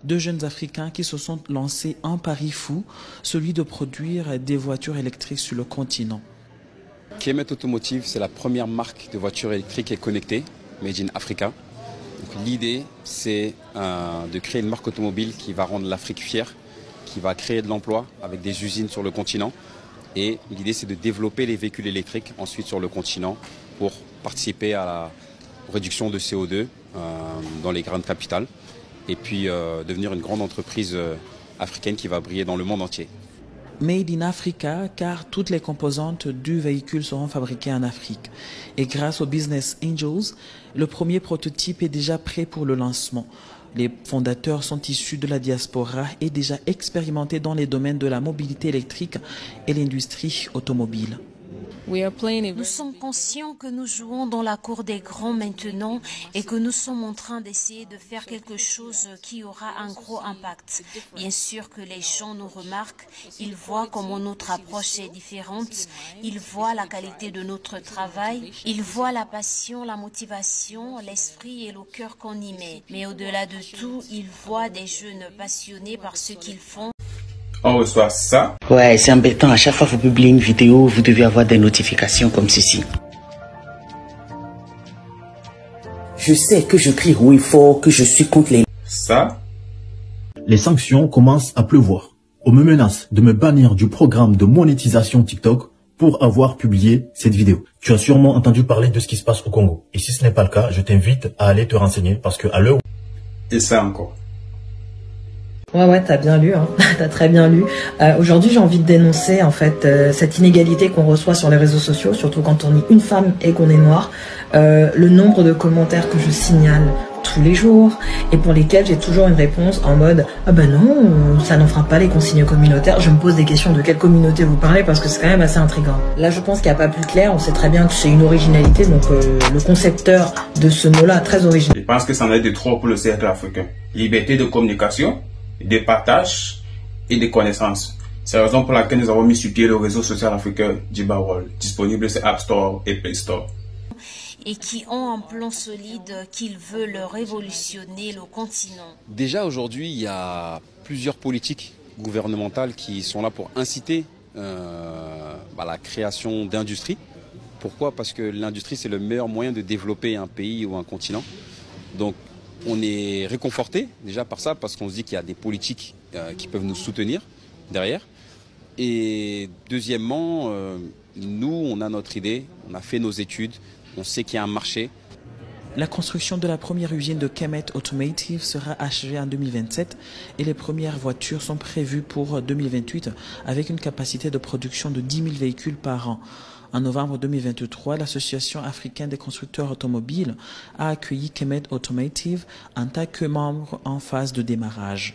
deux jeunes Africains qui se sont lancés un pari fou, celui de produire des voitures électriques sur le continent. Kemet Automotive, c'est la première marque de voitures électriques et connectées, made in Africa. L'idée, c'est de créer une marque automobile qui va rendre l'Afrique fière, qui va créer de l'emploi avec des usines sur le continent. Et l'idée, c'est de développer les véhicules électriques ensuite sur le continent pour participer à la réduction de CO2 dans les grandes capitales et puis devenir une grande entreprise africaine qui va briller dans le monde entier. Made in Africa, car toutes les composantes du véhicule seront fabriquées en Afrique. Et grâce aux Business Angels, le premier prototype est déjà prêt pour le lancement. Les fondateurs sont issus de la diaspora et déjà expérimentés dans les domaines de la mobilité électrique et l'industrie automobile. Nous sommes conscients que nous jouons dans la cour des grands maintenant et que nous sommes en train d'essayer de faire quelque chose qui aura un gros impact. Bien sûr que les gens nous remarquent, ils voient comment notre approche est différente, ils voient la qualité de notre travail, ils voient la passion, la motivation, l'esprit et le cœur qu'on y met. Mais au-delà de tout, ils voient des jeunes passionnés par ce qu'ils font. On reçoit ça. Ouais, c'est embêtant. À chaque fois que vous publiez une vidéo, vous devez avoir des notifications comme ceci. Je sais que je crie oui fort, que je suis contre les... Ça. Les sanctions commencent à pleuvoir. On me menace de me bannir du programme de monétisation TikTok pour avoir publié cette vidéo. Tu as sûrement entendu parler de ce qui se passe au Congo. Et si ce n'est pas le cas, je t'invite à aller te renseigner parce que à l'heure... Et ça encore. Ouais, t'as bien lu, hein. T'as très bien lu. Aujourd'hui, j'ai envie de dénoncer en fait cette inégalité qu'on reçoit sur les réseaux sociaux, surtout quand on est une femme et qu'on est noire. Le nombre de commentaires que je signale tous les jours et pour lesquels j'ai toujours une réponse en mode « Ah ben non, ça n'enfreint pas les consignes communautaires ». Je me pose des questions de quelle communauté vous parlez parce que c'est quand même assez intriguant. Là, je pense qu'il n'y a pas plus clair. On sait très bien que c'est une originalité, donc le concepteur de ce mot-là est très original. Je pense que ça en est de trop pour le cercle africain. Liberté de communication, de partage et de connaissances. C'est la raison pour laquelle nous avons mis sur pied le réseau social africain Jibawal, disponible sur App Store et Play Store. Et qui ont un plan solide qu'ils veulent révolutionner le continent. Déjà aujourd'hui, il y a plusieurs politiques gouvernementales qui sont là pour inciter la création d'industries. Pourquoi? Parce que l'industrie, c'est le meilleur moyen de développer un pays ou un continent. Donc, on est réconforté déjà par ça, parce qu'on se dit qu'il y a des politiques qui peuvent nous soutenir derrière. Et deuxièmement, nous, on a notre idée, on a fait nos études, on sait qu'il y a un marché. La construction de la première usine de Kemet Automotive sera achevée en 2027 et les premières voitures sont prévues pour 2028 avec une capacité de production de 10 000 véhicules par an. En novembre 2023, l'Association africaine des constructeurs automobiles a accueilli Kemet Automotive en tant que membre en phase de démarrage.